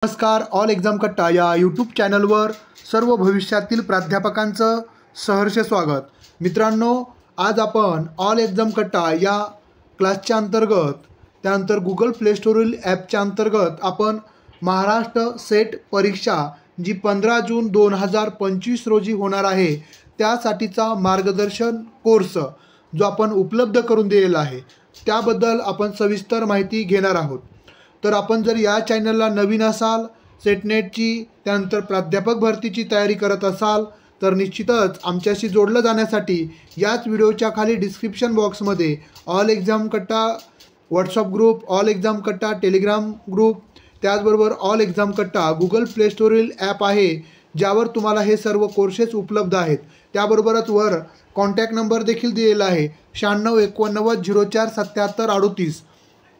नमस्कार. All exam कट्टा या यूट्यूब चॅनलवर सर्व भविष्यातील प्राध्यापकांचं सहर्ष स्वागत. मित्रांनो, आज आपण ऑल एक्झाम कट्टा या क्लासच्या अंतर्गत त्यानंतर गुगल प्ले स्टोरील ॲपच्या अंतर्गत आपण महाराष्ट्र सेट परीक्षा जी 15 जून 2025 रोजी होणार आहे त्यासाठीचा मार्गदर्शन कोर्स जो आपण उपलब्ध करून दिलेला आहे त्याबद्दल आपण सविस्तर माहिती घेणार आहोत. तर आपण जर या चॅनलला नवीन असाल, सेटनेटची त्यानंतर प्राध्यापक भरतीची तयारी करत असाल तर निश्चितच आमच्याशी जोडलं जाण्यासाठी याच व्हिडिओच्या खाली डिस्क्रिप्शन बॉक्समध्ये ऑल एक्झाम कट्टा व्हॉट्सअप ग्रुप, ऑल एक्झाम कट्टा टेलिग्राम ग्रुप, त्याचबरोबर ऑल एक्झाम कट्टा गुगल प्ले स्टोरील ॲप आहे ज्यावर तुम्हाला हे सर्व कोर्सेस उपलब्ध आहेत. त्याबरोबरच वर कॉन्टॅक्ट नंबर देखील दिलेला आहे 9689047738,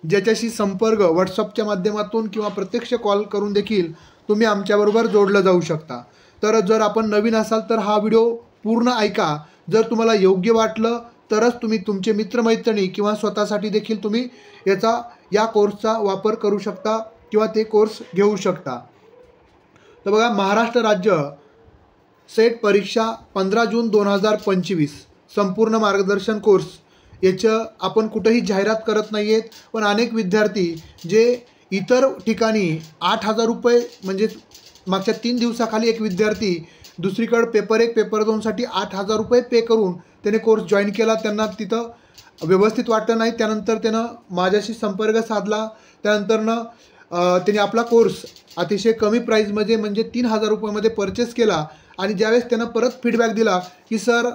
ज्याच्याशी संपर्क व्हॉट्सअपच्या माध्यमातून किंवा प्रत्यक्ष कॉल करून देखील तुम्ही आमच्याबरोबर जोडलं जाऊ शकता. तर जर आपण नवीन असाल तर हा व्हिडिओ पूर्ण ऐका. जर तुम्हाला योग्य वाटलं तरच तुम्ही तुमचे मित्रमैत्रिणी किंवा स्वतःसाठी देखील तुम्ही या कोर्सचा वापर करू शकता किंवा ते कोर्स घेऊ शकता. तर बघा, महाराष्ट्र राज्य सेट परीक्षा 15 जून 2025 संपूर्ण मार्गदर्शन कोर्स याचं आपण कुठेही जाहिरात करत नाही आहेत, पण अनेक विद्यार्थी जे इतर ठिकाणी 8,000 रुपये म्हणजे मागच्या 3 दिवसाखाली एक विद्यार्थी दुसरीकडे पेपर 1 पेपर 2साठी 8,000 रुपये पे करून त्याने कोर्स जॉईन केला. त्यांना तिथं व्यवस्थित वाटलं नाही. त्यानंतर त्यानं माझ्याशी संपर्क साधला. त्यानंतरनं त्याने आपला कोर्स अतिशय कमी प्राईजमध्ये म्हणजे 3,000 रुपयामध्ये परचेस केला. आणि ज्यावेळेस त्यानं परत फीडबॅक दिला की सर,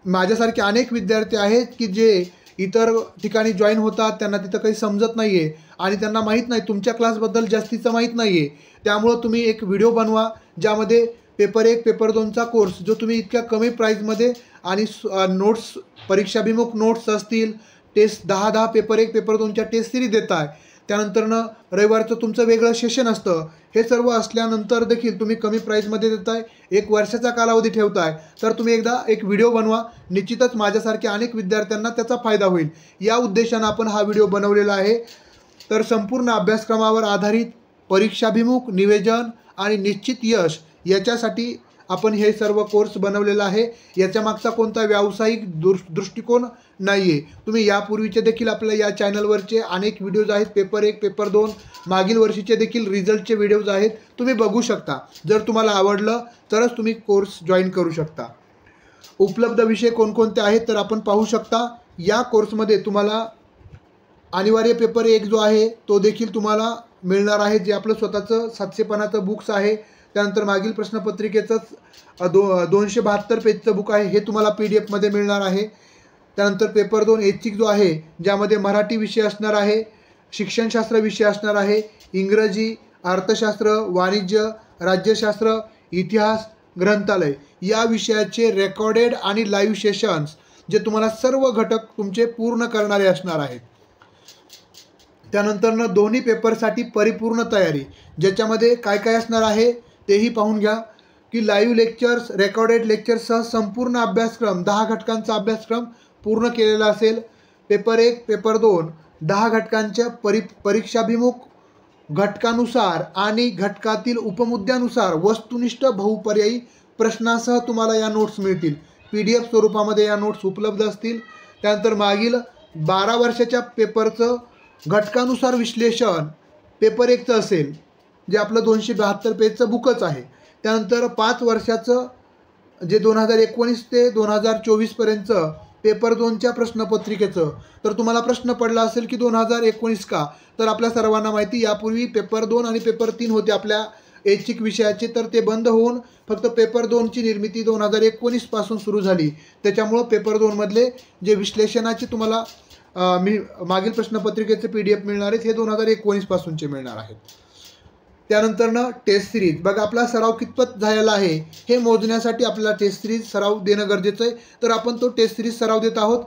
माझ्यासारखे अनेक विद्यार्थी आहेत की जे इतर ठिकाणी जॉईन होतात, त्यांना तिथं काही समजत नाही आहे आणि त्यांना माहीत नाही, तुमच्या क्लासबद्दल जास्तीचं माहीत नाही आहे. त्यामुळं तुम्ही एक व्हिडिओ बनवा ज्यामध्ये पेपर 1 पेपर 2चा कोर्स जो तुम्ही इतक्या कमी प्राईजमध्ये आणि नोट्स, परीक्षाभिमुख नोट्स असतील, टेस्ट 10 पेपर 1 पेपर 2च्या टेस्ट सिरीज देताय, त्यानंतरनं रविवारचं तुमचं वेगळं सेशन असतं. हे सर्व असल्यानंतर देखील तुम्ही कमी प्राईजमध्ये देताय, 1 वर्षाचा कालावधी ठेवताय, तर तुम्ही एकदा एक व्हिडिओ बनवा. निश्चितच माझ्यासारख्या अनेक विद्यार्थ्यांना त्याचा फायदा होईल. या उद्देशानं आपण हा व्हिडिओ बनवलेला आहे. तर संपूर्ण अभ्यासक्रमावर आधारित परीक्षाभिमुख नियोजन आणि निश्चित यश याच्यासाठी आपण हे सर्व कोर्स बनवलेला आहे. याच्या मागचा कोणता व्यावसायिक दृष्टिकोन नाही आहे. तुम्ही यापूर्वीचे देखील आपल्या या चॅनलवरचे अनेक व्हिडिओज आहेत, पेपर 1 पेपर 2 मागील वर्षीचे देखील रिझल्टचे व्हिडिओज आहेत, तुम्ही बघू शकता. जर तुम्हाला आवडलं तरच तुम्ही कोर्स जॉईन करू शकता. उपलब्ध विषय कोणकोणते आहेत तर आपण पाहू शकता. या कोर्समध्ये तुम्हाला अनिवार्य पेपर 1 जो आहे तो देखील तुम्हाला मिळणार आहे, जे आपलं स्वतःचं 700 पानाचं बुक्स आहे. त्यानंतर मागील प्रश्नपत्रिकेचं 272 पेजचं बुक आहे, हे तुम्हाला PDF मध्ये मिळणार आहे. त्यानंतर पेपर 2 ऐच्छिक जो आहे ज्यामध्ये मराठी विषय असणार आहे, शिक्षणशास्त्र विषय असणार आहे, इंग्रजी, अर्थशास्त्र, वाणिज्य, राज्यशास्त्र, इतिहास, ग्रंथालय या विषयाचे रेकॉर्डेड आणि लाईव्ह सेशन्स जे तुम्हाला सर्व घटक तुमचे पूर्ण करणारे असणार आहेत. त्यानंतरनं दोन्ही पेपरसाठी परिपूर्ण तयारी, ज्याच्यामध्ये काय काय असणार आहे तेही पाहून घ्या. की लाईव्ह लेक्चर्स, रेकॉर्डेड लेक्चर्ससह संपूर्ण अभ्यासक्रम 10 घटकांचा अभ्यासक्रम पूर्ण केलेला असेल. पेपर 1 पेपर 2 10 घटकांच्या परीक्षाभिमुख घटकानुसार आणि घटकातील उपमुद्द्यानुसार वस्तुनिष्ठ बहुपर्यायी प्रश्नासह तुम्हाला या नोट्स मिळतील. PDF स्वरूपामध्ये या नोट्स उपलब्ध असतील. त्यानंतर मागील 12 वर्षाच्या पेपरचं घटकानुसार विश्लेषण पेपर 1चं असेल, जे आपलं 272 पेजचं बुकच आहे. त्यानंतर 5 वर्षाचं जे 2019 ते 2024 पर्यंतचं पेपर 2च्या प्रश्नपत्रिकेचं. तर तुम्हाला प्रश्न पडला असेल की 2019 का, तर आपल्या सर्वांना माहिती यापूर्वी पेपर 2 आणि पेपर 3 होते आपल्या ऐच्छिक विषयाचे, तर ते बंद होऊन फक्त पेपर 2ची निर्मिती 2019 पासून सुरू झाली. त्याच्यामुळं पेपर 2 मधले जे विश्लेषणाचे तुम्हाला मागील प्रश्नपत्रिकेचे PDF मिळणार आहेत हे 2019 पासूनचे मिळणार आहेत. त्यानंतरनं टेस्ट सिरीज, बघा आपला सराव कितपत झालेला आहे हे मोजण्यासाठी आपल्याला टेस्ट सिरीज सराव देणं गरजेचं आहे. तर आपण तो टेस्ट सिरीज सराव देत आहोत.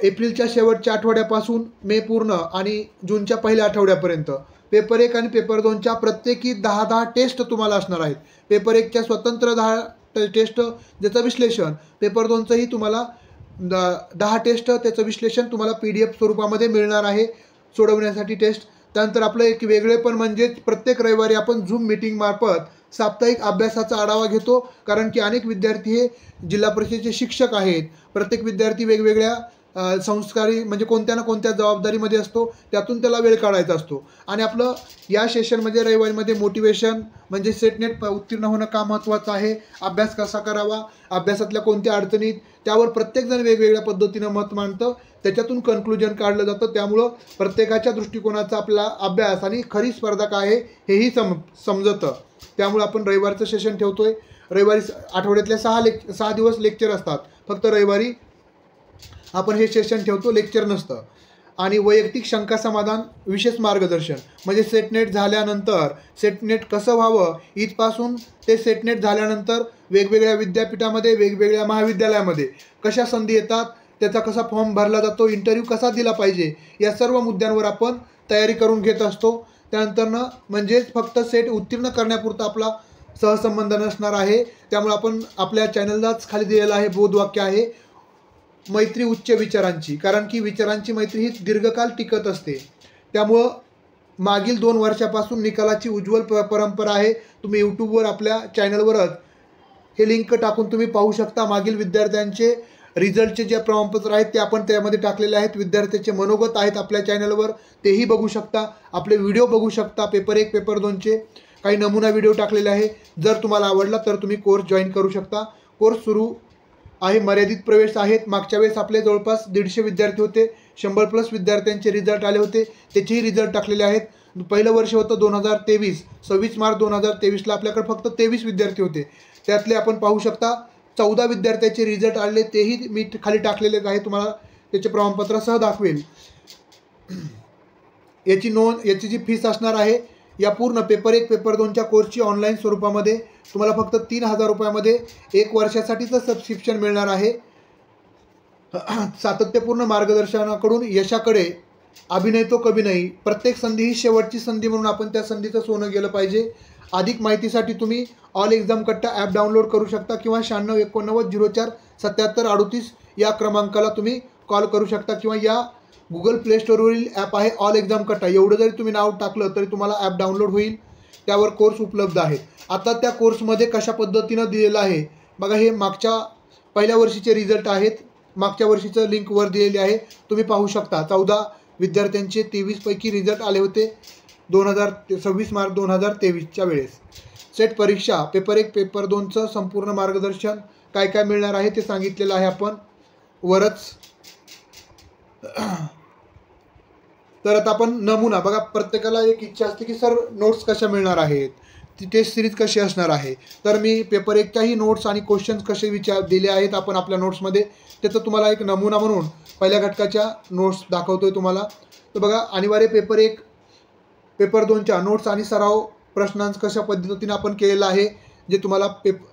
एप्रिलच्या शेवटच्या आठवड्यापासून मे पूर्ण आणि जूनच्या पहिल्या आठवड्यापर्यंत पेपर 1 आणि पेपर 2च्या प्रत्येकी 10 टेस्ट तुम्हाला असणार आहेत. पेपर 1च्या स्वतंत्र 10 टेस्ट ज्याचं विश्लेषण, पेपर 2चंही तुम्हाला 10 टेस्ट त्याचं विश्लेषण तुम्हाला PDF स्वरूपामध्ये मिळणार आहे सोडवण्यासाठी टेस्ट. त्यानंतर आपलं एक वेगळेपण म्हणजे प्रत्येक रविवारी आपण झूम मीटिंगमार्फत साप्ताहिक अभ्यासाचा आढावा घेतो, कारण की अनेक विद्यार्थी हे जिल्हा परिषदेचे शिक्षक आहेत. प्रत्येक विद्यार्थी वेगवेगळ्या संस्कारी म्हणजे कोणत्या ना कोणत्या जबाबदारीमध्ये असतो, त्यातून त्याला वेळ काढायचा असतो. आणि आपलं या सेशनमध्ये रविवारीमध्ये मोटिवेशन म्हणजे सेटनेट उत्तीर्ण होणं का महत्त्वाचं आहे, अभ्यास कसा करावा, अभ्यासातल्या कोणत्या अडचणीत, त्यावर प्रत्येकजण वेगवेगळ्या पद्धतीनं मत मांडतं, त्याच्यातून कन्क्लुजन काढलं जातं. त्यामुळं प्रत्येकाच्या दृष्टिकोनाचा आपला अभ्यास आणि खरी स्पर्धा काय आहे हेही समजतं. त्यामुळे आपण रविवारचं सेशन ठेवतोय. रविवारी आठवड्यातल्या 6 दिवस लेक्चर असतात, फक्त रविवारी आपण हे सेशन ठेवतो, लेक्चर नसतं. आणि वैयक्तिक शंका समाधान, विशेष मार्गदर्शन म्हणजे सेटनेट झाल्यानंतर सेटनेट कसं व्हावं इथपासून ते सेटनेट झाल्यानंतर वेगवेगळ्या विद्यापीठामध्ये वेगवेगळ्या महाविद्यालयामध्ये कशा संधी येतात, त्याचा कसा फॉर्म भरला जातो, इंटरव्ह्यू कसा दिला पाहिजे, या सर्व मुद्द्यांवर आपण तयारी करून घेत असतो. त्यानंतरनं म्हणजेच फक्त सेट उत्तीर्ण करण्यापुरता आपला सहसंबंध नसणार आहे. त्यामुळे आपण आपल्या चॅनललाच खाली दिलेलं आहे बोधवाक्य आहे, मैत्री उच्च विचारांची, कारण की विचारांची मैत्री ही दीर्घकाल टिकत असते. त्यामुळं मागील 2 वर्षापासून निकालाची उज्ज्वल परंपरा आहे. तुम्ही यूट्यूबवर आपल्या चॅनलवरच हे लिंक टाकून तुम्ही पाहू शकता. मागील विद्यार्थ्यांचे रिझल्टचे जे प्रमाणपत्र आहेत ते आपण त्यामध्ये टाकलेले आहेत. विद्यार्थ्याचे मनोगत आहेत आपल्या चॅनलवर, तेही बघू शकता. आपले व्हिडिओ बघू शकता, पेपर 1 पेपर 2चे काही नमुना व्हिडिओ टाकलेले आहे. जर तुम्हाला आवडला तर तुम्ही कोर्स जॉईन करू शकता. कोर्स सुरू आहे, मर्यादित प्रवेश आहेत. मागच्या वेळेस आपले जवळपास 150 विद्यार्थी होते, 100+ विद्यार्थ्यांचे रिझल्ट आले होते, त्याचेही रिझल्ट टाकलेले आहेत. पहिलं वर्ष होतं 2023, 26 मार्च 2023ला आपल्याकडे फक्त 23 विद्यार्थी होते. त्यातले आपण पाहू शकता 14 विद्यार्थ्यांचे रिझल्ट आले, तेही मी खाली टाकलेलेच आहे. तुम्हाला त्याचे प्रमाणपत्रासह दाखवेल. याची जी फीस असणार आहे या पूर्ण पेपर 1 पेपर 2च्या कोर्सची ऑनलाईन स्वरूपामध्ये तुम्हाला फक्त 3000 रुपयामध्ये 1 वर्षासाठीचं सबस्क्रिप्शन मिळणार आहे. सातत्यपूर्ण मार्गदर्शनाकडून यशाकडे, अभिनय तो कभी नाही. प्रत्येक संधी ही शेवटची संधी म्हणून आपण त्या संधीचं सोनं गेलं पाहिजे. अधिक माहितीसाठी तुम्ही ऑल एक्झाम कट्टा ॲप डाउनलोड करू शकता किंवा 9689047738 या क्रमांकाला तुम्ही कॉल करू शकता, किंवा या गुगल प्ले स्टोअरवरील ॲप आहे ऑल एक्झाम कट्टा, एवढं जरी तुम्ही नाव टाकलं तरी तुम्हाला ॲप डाउनलोड होईल. त्यावर कोर्स उपलब्ध आहेत. आता त्या कोर्समध्ये कशा पद्धतीनं दिलेलं आहे बघा. हे मागच्या पहिल्या वर्षीचे रिझल्ट आहेत. मागच्या वर्षीचं लिंक वर दिलेली आहे, तुम्ही पाहू शकता. 14 विद्यार्थ्यांचे 23 पैकी रिझल्ट आले होते 26 मार्च 2023च्या वेळेस. सेट परीक्षा पेपर 1 पेपर 2चं संपूर्ण मार्गदर्शन काय काय मिळणार आहे ते सांगितलेलं आहे आपण वरच. तर आता आपण नमुना बघा. प्रत्येकाला एक इच्छा असते की सर नोट्स कशा मिळणार आहेत, ती टेस्ट सिरीज कशी असणार आहे. तर मी पेपर 1च्याही नोट्स आणि क्वेश्चन्स कसे दिले आहेत आपण आपल्या नोट्समध्ये, त्याचं तुम्हाला एक नमुना म्हणून पहिल्या घटकाच्या नोट्स दाखवतोय तुम्हाला. तर बघा, अनिवार्य पेपर 1 पेपर 2च्या नोट्स आणि सराव प्रश्नांचं कशा पद्धतीने आपण केलेलं आहे, जे तुम्हाला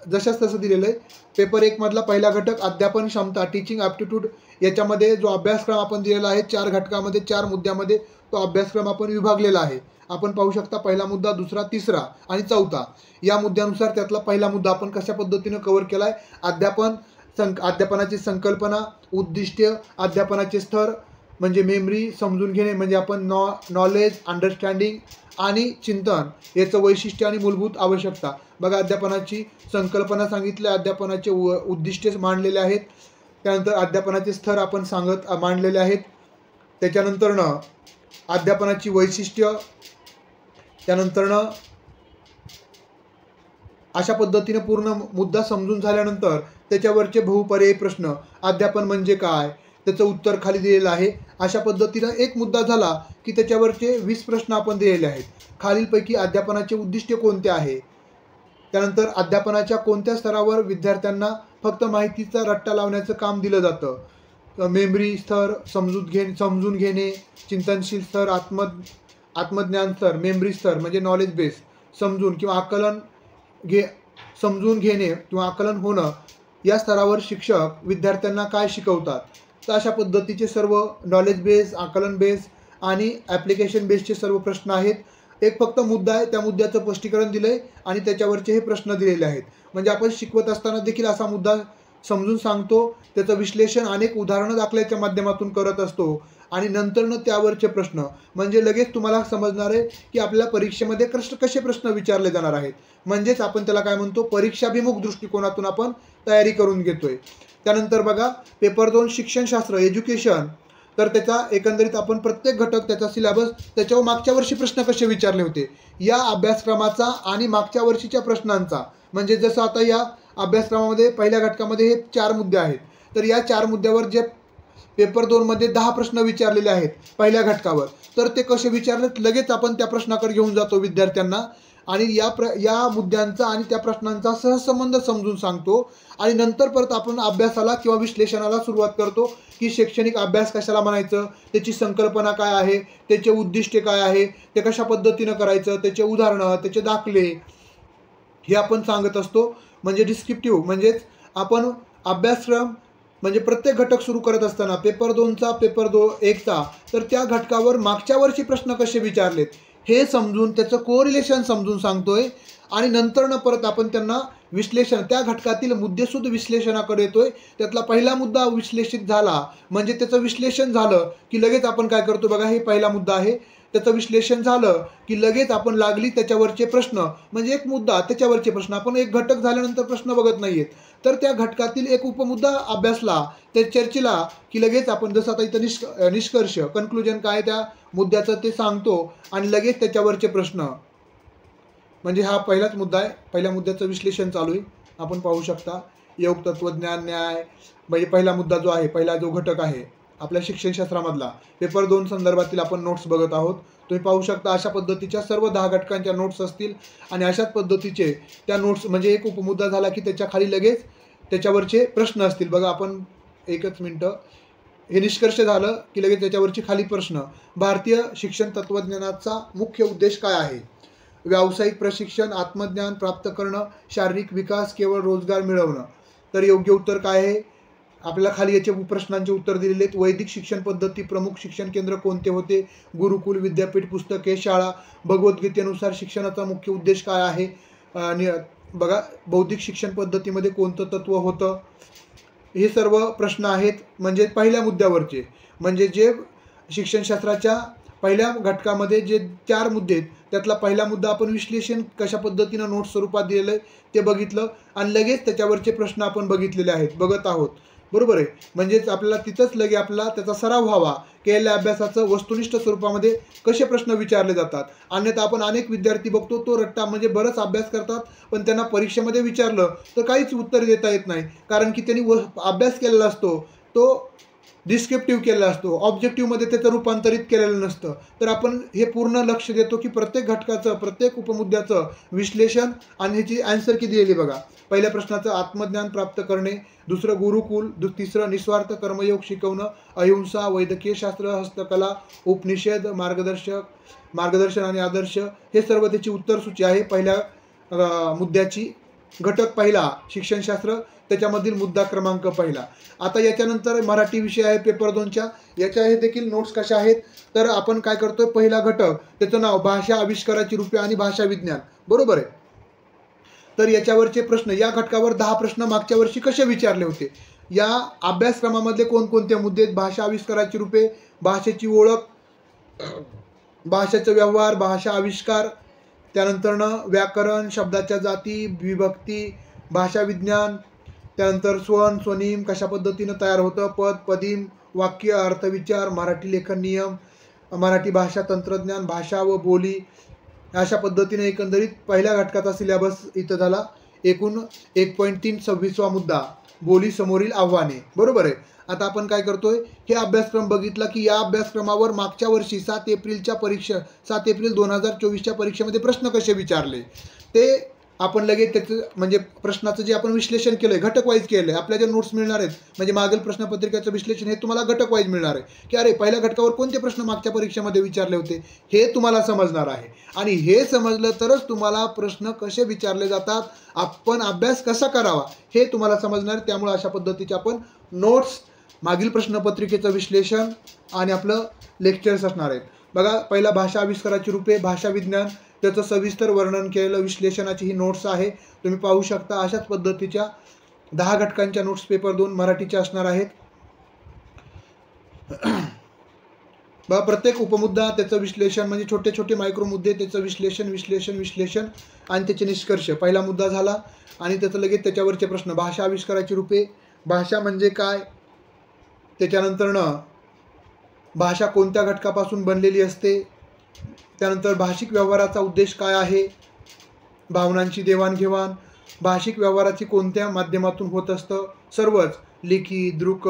जशाच तसं दिलेलं आहे. पेपर 1 मधला पहिला घटक अध्यापन क्षमता, टीचिंग ॲप्टिट्यूड, याच्यामध्ये जो अभ्यासक्रम आपण दिलेला आहे 4 घटकामध्ये 4 मुद्द्यामध्ये तो अभ्यासक्रम आपण विभागलेला आहे. आपण पाहू शकता पहिला मुद्दा, दुसरा, तिसरा आणि चौथा या मुद्द्यानुसार त्यातला पहिला मुद्दा आपण कशा पद्धतीनं कव्हर केला आहे. अध्यापनाची संकल्पना, उद्दिष्ट्य, अध्यापनाचे स्तर म्हणजे मेमरी, समजून घेणे म्हणजे आपण नॉलेज, अंडरस्टँडिंग आणि चिंतन याचं वैशिष्ट्य आणि मूलभूत आवश्यकता. बघा, अध्यापनाची संकल्पना सांगितलं, अध्यापनाचे उद्दिष्टे मांडलेले आहेत, त्यानंतर अध्यापनाचे स्तर आपण मांडलेले आहेत, त्याच्यानंतरनं अध्यापनाची वैशिष्ट्य, त्यानंतरनं अशा पद्धतीने पूर्ण मुद्दा समजून झाल्यानंतर त्याच्यावरचे बहुपर्यायी प्रश्न, अध्यापन म्हणजे काय, त्याचं उत्तर खाली दिलेलं आहे. अशा पद्धतीनं एक मुद्दा झाला की त्याच्यावरचे 20 प्रश्न आपण दिलेले आहेत. खालीलपैकी अध्यापनाचे उद्दिष्ट कोणते आहे, त्यानंतर अध्यापनाच्या कोणत्या स्तरावर विद्यार्थ्यांना फक्त माहितीचा रट्टा लावण्याचं काम दिलं जातं. मेमरी स्तर, समजून घेणे, चिंतनशील स्तर, आत्मज्ञान स्तर, मेमरी स्तर म्हणजे नॉलेज बेस, समजून घेणे किंवा आकलन होणं, या स्तरावर शिक्षक विद्यार्थ्यांना काय शिकवतात. तर अशा पद्धतीचे सर्व नॉलेज बेस, आकलन बेस आणि ॲप्लिकेशन बेसचे सर्व प्रश्न आहेत. एक फक्त मुद्दा आहे, त्या मुद्द्याचं स्पष्टीकरण दिलं आहे आणि त्याच्यावरचे हे प्रश्न दिलेले आहेत. म्हणजे आपण शिकवत असताना देखील असा मुद्दा समजून सांगतो, त्याचं विश्लेषण अनेक उदाहरणं दाखल्याच्या माध्यमातून करत असतो आणि नंतरनं त्यावरचे प्रश्न म्हणजे लगेच तुम्हाला समजणार आहे की आपल्याला परीक्षेमध्ये कसे प्रश्न विचारले जाणार आहेत. म्हणजेच आपण त्याला काय म्हणतो, परीक्षाभिमुख दृष्टिकोनातून आपण तयारी करून घेतोय. त्यानंतर बघा पेपर 2 शिक्षणशास्त्र एज्युकेशन, तर त्याचा एकंदरीत आपण प्रत्येक घटक त्याचा सिलेबस त्याच्यावर मागच्या वर्षी प्रश्न कसे विचारले होते या अभ्यासक्रमाचा आणि मागच्या वर्षीच्या प्रश्नांचा, म्हणजे जसं आता या अभ्यासक्रमामध्ये पहिल्या घटकामध्ये हे 4 मुद्दे आहेत, तर या 4 मुद्द्यावर जे पेपर 2 मध्ये 10 प्रश्न विचारलेले आहेत पहिल्या घटकावर, तर ते कसे विचारले लगेच आपण त्या प्रश्नाकडे घेऊन जातो विद्यार्थ्यांना आणि या मुद्द्यांचा आणि त्या प्रश्नांचा सहसंबंध समजून सांगतो आणि नंतर परत आपण अभ्यासाला किंवा विश्लेषणाला सुरुवात करतो की शैक्षणिक अभ्यास कशाला म्हणायचं, त्याची संकल्पना काय आहे, त्याचे उद्दिष्टे काय आहे, ते कशा पद्धतीनं करायचं, त्याचे उदाहरणं, त्याचे दाखले हे आपण सांगत असतो. म्हणजे डिस्क्रिप्टिव्ह म्हणजेच आपण अभ्यासक्रम म्हणजे प्रत्येक घटक सुरू करत असताना पेपर 2चा पेपर 1चा तर त्या घटकावर मागच्या वर्षी प्रश्न कसे विचारलेत हे समजून त्याचं कोरिलेशन समजून सांगतोय आणि नंतरनं परत आपण त्यांना विश्लेषण त्या घटकातील मुद्देसूद विश्लेषणाकडे येतोय. त्यातला पहिला मुद्दा विश्लेषित झाला म्हणजे त्याचं विश्लेषण झालं की लगेच आपण काय करतो बघा, हे पहिला मुद्दा आहे, त्याचं विश्लेषण झालं की लगेच आपण लागली त्याच्यावरचे प्रश्न म्हणजे एक मुद्दा त्याच्यावरचे प्रश्न, आपण एक घटक झाल्यानंतर प्रश्न बघत नाहीयेत तर त्या घटकातील एक उपमुद्दा अभ्यासला त्या चर्चेला की लगेच आपण जसं आता इथं निष्कर्ष कन्क्लुजन काय त्या मुद्द्याचं ते सांगतो आणि लगेच त्याच्यावरचे प्रश्न, म्हणजे हा पहिलाच मुद्दा आहे. पहिल्या मुद्द्याचं विश्लेषण चालू आहे, आपण पाहू शकता. योग तत्वज्ञान न्याय म्हणजे पहिला मुद्दा जो आहे, पहिला जो घटक आहे आपल्या शिक्षणशास्त्रामधला पेपर 2 संदर्भातील आपण नोट्स बघत आहोत. तुम्ही पाहू शकता अशा पद्धतीच्या सर्व 10 घटकांच्या नोट्स असतील आणि अशाच पद्धतीचे त्या नोट्स म्हणजे एक उपमुद्दा झाला की त्याच्या खाली लगेच त्याच्यावरचे प्रश्न असतील. बघा आपण एकच मिनटं, हे निष्कर्ष झालं की लगेच त्याच्यावरची खाली प्रश्न. भारतीय शिक्षण तत्वज्ञानाचा मुख्य उद्देश काय आहे? व्यावसायिक प्रशिक्षण, आत्मज्ञान प्राप्त करणं, शारीरिक विकास, केवळ रोजगार मिळवणं. तर योग्य उत्तर काय आहे? आपल्याला खाली याचे प्रश्नांचे उत्तर दिलेले आहेत. वैदिक शिक्षण पद्धती प्रमुख शिक्षण केंद्र कोणते होते? गुरुकुल, विद्यापीठ, पुस्तके, शाळा. भगवद्गीतेनुसार शिक्षणाचा मुख्य उद्देश काय आहे? आणि बघा बौद्धिक शिक्षण पद्धतीमध्ये कोणतं तत्व होतं? हे सर्व प्रश्न आहेत म्हणजे पहिल्या मुद्द्यावरचे, म्हणजे जे शिक्षणशास्त्राच्या पहिल्या घटकामध्ये जे 4 मुद्दे आहेत त्यातला पहिला मुद्दा आपण विश्लेषण कशा पद्धतीनं नोट्स स्वरूपात दिलेलं आहे ते बघितलं आणि लगेच त्याच्यावरचे प्रश्न आपण बघत आहोत. बरोबर आहे, म्हणजेच आपल्याला तिथंच लगे आपला त्याचा सराव व्हावा केलेल्या अभ्यासाचं वस्तुनिष्ठ स्वरूपामध्ये कसे प्रश्न विचारले जातात. अन्यथा आपण अनेक विद्यार्थी बघतो तो रट्टा म्हणजे बरंच अभ्यास करतात पण त्यांना परीक्षेमध्ये विचारलं तर काहीच उत्तर देता येत नाही, कारण की त्यांनी अभ्यास केलेला असतो तो डिस्क्रिप्टिव्ह केलेला असतो, ऑब्जेक्टिव्हमध्ये त्याचं रूपांतरित केलेलं नसतं. तर आपण हे पूर्ण लक्ष देतो की प्रत्येक घटकाचं प्रत्येक उपमुद्द्याचं विश्लेषण आणि ह्याची आन्सर की दिलेली बघा. पहिल्या प्रश्नाचं आत्मज्ञान प्राप्त करणे, दुसरं गुरुकुल, तिसरं निस्वार्थ कर्मयोग शिकवणं, अहिंसा, वैद्यकीय शास्त्र, हस्तकला, उपनिषद, मार्गदर्शन आणि आदर्श. हे सर्व त्याची उत्तरसूची आहे पहिल्या मुद्द्याची. घटक पहिला शिक्षणशास्त्र, त्याच्यामधील मुद्दा क्रमांक पहिला. आता याच्यानंतर मराठी विषय आहे पेपर 2च्या, याच्या हे देखील नोट्स कशा आहेत तर आपण काय करतोय, पहिला घटक त्याचं नाव भाषा आविष्काराची रूपे आणि भाषा विज्ञान. बरोबर आहे, तर याच्यावरचे प्रश्न या घटकावर 10 प्रश्न मागच्या वर्षी कसे विचारले होते, या अभ्यासक्रमामधले कोणकोणते मुद्दे आहेत? भाषा आविष्काराची रूपे, भाषेची ओळख, भाषेचा व्यवहार, भाषा आविष्कार, त्यानंतरनं व्याकरण, शब्दाच्या जाती, विभक्ती, भाषा विज्ञान, त्यानंतर स्वन, स्वनिम कशा पद्धतीनं तयार होतं, पद, पदीम, वाक्य, अर्थविचार, मराठी लेखन नियम, मराठी भाषा तंत्रज्ञान, भाषा व बोली. अशा पद्धतीने एकंदरीत पहिल्या घटकाचा सिलेबस इथं झाला. एकूण 1.326 मुद्दा बोली समोरील आव्हाने. बरोबर आहे. आता आपण काय करतोय, हे अभ्यासक्रम बघितला की या अभ्यासक्रमावर मागच्या वर्षी 7 एप्रिल 2024च्या परीक्षेमध्ये प्रश्न कसे विचारले ते आपण लगेच त्याचं म्हणजे प्रश्नाचं जे आपण विश्लेषण केलंय घटक वाईज केलंय. आपल्या जे नोट्स मिळणार आहेत म्हणजे मागील प्रश्नपत्रिकेचं विश्लेषण हे तुम्हाला घटक वाईज मिळणार आहे की अरे पहिल्या घटकावर कोणते प्रश्न मागच्या परीक्षेमध्ये विचारले होते हे तुम्हाला समजणार आहे. आणि हे समजलं तरच तुम्हाला प्रश्न कसे विचारले जातात, आपण अभ्यास कसा करावा हे तुम्हाला समजणार. त्यामुळे अशा पद्धतीचे आपण नोट्स, मागील प्रश्नपत्रिकेचं विश्लेषण आणि आपलं लेक्चर्स असणार आहेत. बघा पहिला भाषा आविष्काराची रूपे, भाषा विज्ञान, त्याचं सविस्तर वर्णन केलेलं विश्लेषणाची ही नोट्स आहे, तुम्ही पाहू शकता. अशाच पद्धतीच्या 10 घटकांच्या नोट्स पेपर 2 मराठीचे असणार आहेत. बघा, प्रत्येक उपमुद्दा त्याचं विश्लेषण म्हणजे छोटे छोटे मायक्रो मुद्दे, त्याचं विश्लेषण आणि त्याचे निष्कर्ष. पहिला मुद्दा झाला आणि त्याचं लगेच त्याच्यावरचे प्रश्न. भाषा आविष्काराची रूपे, भाषा म्हणजे काय, त्याच्यानंतरनं भाषा कोणत्या घटकापासून बनलेली असते, त्यानंतर भाषिक व्यवहाराचा उद्देश काय आहे, भावनांची देवाणघेवाण, भाषिक व्यवहाराची कोणत्या माध्यमातून होत असतं, सर्वच लिखित, दृक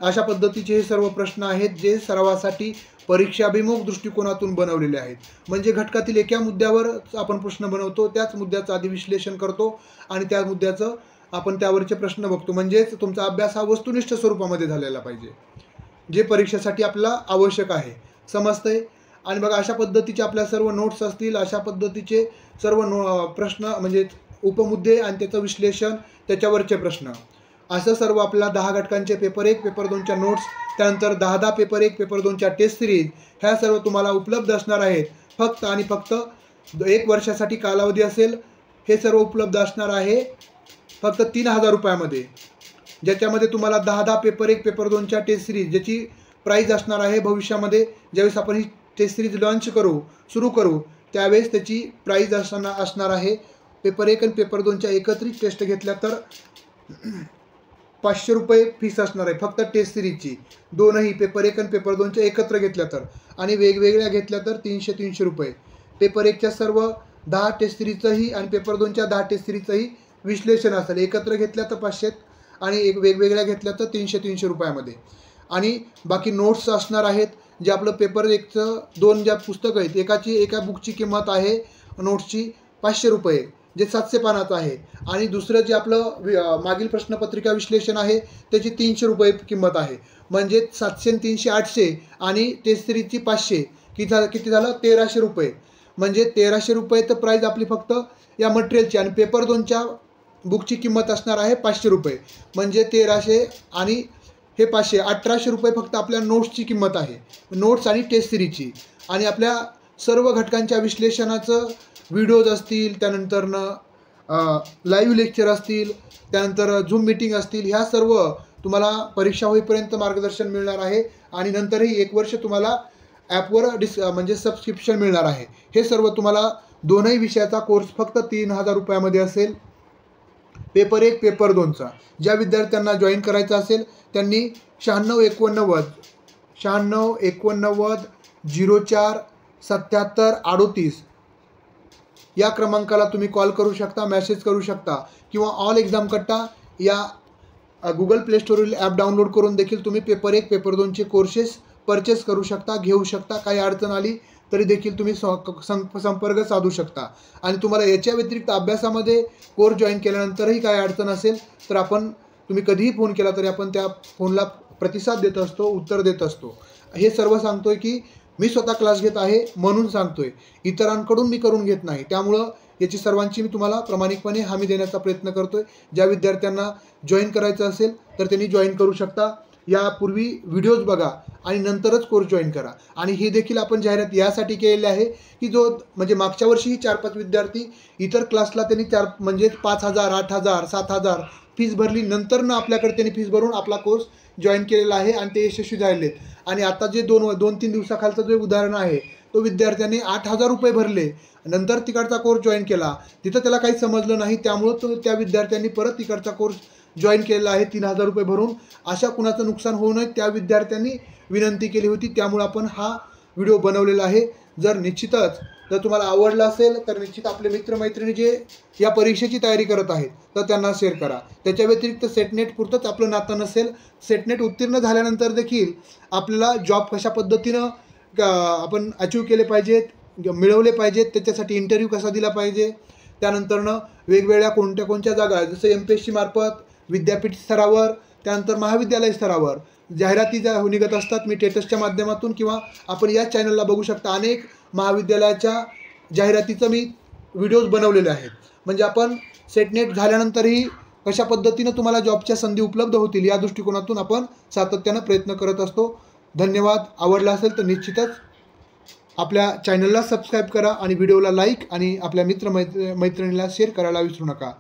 अशा पद्धतीचे हे सर्व प्रश्न आहेत जे सरावासाठी परीक्षाभिमुख दृष्टिकोनातून बनवलेले आहेत. म्हणजे घटकातील एका मुद्द्यावर आपण प्रश्न बनवतो, त्याच मुद्द्याचं आधी विश्लेषण करतो आणि त्या मुद्द्याचं आपण त्यावरचे प्रश्न बघतो. म्हणजेच तुमचा अभ्यास हा वस्तुनिष्ठ स्वरूपामध्ये झालेला पाहिजे, जे परीक्षेसाठी आपल्याला आवश्यक आहे. समजतंय? आणि बघा, अशा पद्धतीचे आपल्या सर्व नोट्स असतील, अशा पद्धतीचे सर्व प्रश्न म्हणजे उपमुद्दे आणि त्याचं विश्लेषण, त्याच्यावरचे प्रश्न, असं सर्व आपल्याला 10 घटकांचे पेपर 1 पेपर 2च्या नोट्स, त्यानंतर 10 पेपर 1 पेपर 2च्या टेस्ट सिरीज, ह्या सर्व तुम्हाला उपलब्ध असणार आहेत. फक्त आणि फक्त 1 वर्षासाठी कालावधी असेल. हे सर्व उपलब्ध असणार आहे फक्त 3000 रुपयामध्ये, ज्याच्यामध्ये तुम्हाला 10 पेपर 1 पेपर 2च्या टेस्ट सिरीज, ज्याची प्राईज असणार आहे भविष्यामध्ये ज्यावेळेस आपण ही टेस्ट सिरीज लॉन्च सुरू करू त्यावेळेस त्याची प्राईज असणार आहे. पेपर 1 आणि पेपर 2च्या एकत्रित टेस्ट घेतल्या तर 500 रुपये फीस असणार आहे फक्त टेस्ट सिरीजची. दोनही पेपर 1 आणि पेपर 2च्या एकत्र घेतल्या तर, आणि वेगवेगळ्या घेतल्या तर 300 रुपये. पेपर 1च्या सर्व 10 टेस्ट सिरीजचंही आणि पेपर 2च्या 10 टेस्ट सिरीजचंही विश्लेषण असेल. एकत्र घेतल्या तर 500 आणि वेगवेगळ्या घेतल्या तर 300 रुपयामध्ये. आणि बाकी नोट्स असणार आहेत, जे आपलं पेपर 1चं 2 ज्या पुस्तकं आहेत, एका बुकची किंमत आहे नोट्सची 500 रुपये, जे 700 पानाचं आहे. आणि दुसरं जे आपलं मागील प्रश्नपत्रिका विश्लेषण आहे त्याची 300 रुपये किंमत आहे. म्हणजे 700 300 800 आणि टेस्ट सिरीजची 500, किती झालं 1300 रुपये. म्हणजे 1300 रुपये तर प्राईज आपली फक्त या मटेरियलची. आणि पेपर 2च्या बुकची किंमत असणार आहे 500 रुपये. म्हणजे 1300 आणि हे 500, 1800 रुपये फक्त आपल्या नोट्सची किंमत आहे, नोट्स आणि टेस्ट सिरीजची. आणि आपल्या सर्व घटकांच्या विश्लेषणाचं व्हिडिओज असतील, त्यानंतरनं लाईव्ह लेक्चर असतील, त्यानंतर झूम मीटिंग असतील, ह्या सर्व तुम्हाला परीक्षा होईपर्यंत मार्गदर्शन मिळणार आहे. आणि नंतरही 1 वर्ष तुम्हाला ॲपवर म्हणजे सबस्क्रिप्शन मिळणार आहे. हे सर्व तुम्हाला दोनही विषयाचा कोर्स फक्त 3000 रुपयामध्ये असेल. पेपर 1 पेपर 2चा ज्या विद्यार्थ्यांना जॉईन करायचं असेल त्यांनी 9689 04 77 38 या क्रमांकाला तुम्ही कॉल करू शकता, मेसेज करू शकता, किंवा ऑल एक्झाम कट्टा या गुगल प्ले स्टोरवरील ॲप डाउनलोड करून देखील तुम्ही पेपर 1 पेपर 2चे कोर्सेस परचेस करू शकता, घेऊ शकता. काही अडचण आली तरी देखील तुम्ही संपर्क साधू शकता. आणि तुम्हाला याच्या व्यतिरिक्त अभ्यासामध्ये कोर्स जॉईन केल्यानंतरही काही अडचण असेल तर तुम्ही कधीही फोन केला तरी आपण त्या फोनला प्रतिसाद देत असतो, उत्तर देत असतो. हे सर्व सांगतोय की मी स्वतः क्लास घेत आहे म्हणून सांगतोय, इतरांकडून मी करून घेत नाही. त्यामुळं याची सर्वांची मी तुम्हाला प्रामाणिकपणे हमी देण्याचा प्रयत्न करतोय. ज्या विद्यार्थ्यांना जॉईन करायचं असेल तर त्यांनी जॉईन करू शकता. यापूर्वी व्हिडिओज बघा आणि नंतरच कोर्स जॉईन करा. आणि हे देखील आपण जाहिरात यासाठी केलेली आहे की म्हणजे मागच्या वर्षीही 4-5 विद्यार्थी इतर क्लासला त्यांनी 5,000 8,000 7,000 फीस भरली, नंतर आपल्याकडे त्यांनी फीस भरून आपला कोर्स जॉईन केलेला आहे आणि ते यशस्वी झालेले आहेत. आणि आता जे 2-3 दिवसाखालचं जे उदाहरण आहे, तो विद्यार्थ्यांनी 8,000 रुपये भरले, नंतर तिकडचा कोर्स जॉईन केला, तिथं त्याला काही समजलं नाही, त्यामुळं त्या विद्यार्थ्यांनी परत तिकडचा कोर्स जॉईन केलेला आहे 3000 रुपये भरून. अशा कुणाचं नुकसान होऊ नये त्या विद्यार्थ्यांनी विनंती केली होती, त्यामुळे आपण हा व्हिडिओ बनवलेला आहे. जर तुम्हाला आवडला असेल तर निश्चित आपले मित्रमैत्रिणी जे या परीक्षेची तयारी करत आहेत तर त्यांना शेअर करा. त्याच्या व्यतिरिक्त सेटनेट पुरतंच आपलं नातं नसेल, सेटनेट उत्तीर्ण झाल्यानंतर देखील आपल्याला जॉब कशा पद्धतीनं आपण अचीव केले पाहिजेत, मिळवले पाहिजेत, त्याच्यासाठी इंटरव्ह्यू कसा दिला पाहिजे, त्यानंतरनं वेगवेगळ्या कोणत्या जागा जसं MPSC मार्फत विद्यापीठ स्तरावर, त्यानंतर महाविद्यालय स्तरावर जाहिराती ज्या निघत असतात, मी टेटसच्या माध्यमातून किंवा आपण या चॅनलला बघू शकता, अनेक महाविद्यालयाच्या जाहिरातीचं मी व्हिडिओज बनवलेले आहेत. म्हणजे आपण सेटनेट झाल्यानंतरही कशा पद्धतीनं तुम्हाला जॉबच्या संधी उपलब्ध होतील या दृष्टिकोनातून आपण सातत्यानं प्रयत्न करत असतो. धन्यवाद. आवडला असेल तर निश्चितच आपल्या चॅनलला सबस्क्राईब करा आणि व्हिडिओला लाईक आणि आपल्या मित्रमैत्रिणीला शेअर करायला विसरू नका.